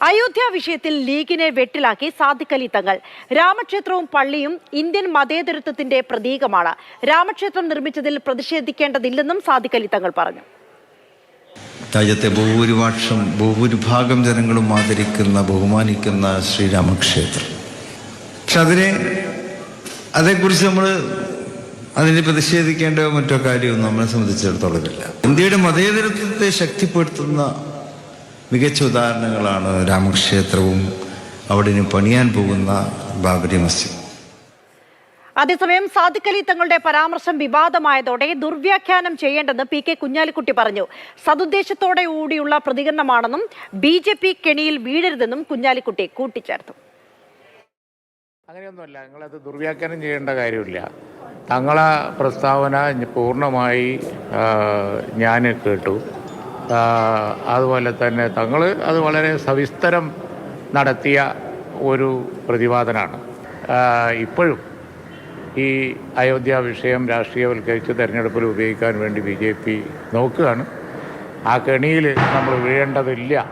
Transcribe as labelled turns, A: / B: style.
A: അയോധ്യ വിഷയത്തിൽ ലീഗിനെ വെട്ടിലാക്കി സാദിഖ് അലി തങ്ങൾ. രാമക്ഷേത്രവും പള്ളിയും ഇന്ത്യൻ മതേതരത്വത്തിന്റെ പ്രതീകമാണ്. രാമക്ഷേത്രം നിർമ്മിച്ചതിൽ പ്രതിഷേധിക്കേണ്ടതില്ലെന്നും സാദിഖ് അലി തങ്ങൾ പറഞ്ഞു.
B: രാജ്യത്തെ ഭൂരിഭാഗം ജനങ്ങളും ആദരിക്കുന്ന ബഹുമാനിക്കുന്ന ശ്രീരാമക്ഷേത്രം. പക്ഷെ അതേക്കുറിച്ച് അതിനെ പ്രതിഷേധിക്കേണ്ട മറ്റോ കാര്യവും നമ്മളെ സംബന്ധിച്ചിടത്തോളം ഇല്ല. ഇന്ത്യയുടെ മതേതരത്വത്തെ ശക്തിപ്പെടുത്തുന്ന മികച്ച ഉദാഹരണങ്ങളാണ് രാമക്ഷേത്രവും അവിടെ പണിയാൻ പോകുന്ന ബാബരി മസ്ജിദ്.
A: അതേസമയം സാദിഖ് അലി തങ്ങളുടെ പരാമർശം വിവാദമായതോടെ ദുർവ്യാഖ്യാനം ചെയ്യേണ്ടെന്ന് പി.കെ. കുഞ്ഞാലിക്കുട്ടി പറഞ്ഞു. സതുദ്ദേശത്തോടെ കൂടിയുള്ള പ്രതികരണമാണെന്നും BJP കെണിയിൽ വീഴരുതെന്നും കുഞ്ഞാലിക്കുട്ടി കൂട്ടിച്ചേർത്തു.
C: അങ്ങനെയൊന്നുമല്ല, നിങ്ങളത് ദുർവ്യാഖ്യാനം ചെയ്യേണ്ട കാര്യമില്ല. തങ്ങളെ പ്രസ്താവന പൂർണ്ണമായി ഞാൻ കേട്ടു. അതുപോലെ തന്നെ തങ്ങൾ അത് വളരെ സവിസ്തരം നടത്തിയ ഒരു പ്രതിപാദനമാണ്. ഇപ്പോഴും ഈ അയോധ്യ വിഷയം രാഷ്ട്രീയവൽക്കരിച്ച് തെരഞ്ഞെടുപ്പിൽ ഉപയോഗിക്കാൻ വേണ്ടി BJP നോക്കുകയാണ്. ആ കെണിയിൽ നമ്മൾ വീഴേണ്ടതില്ല.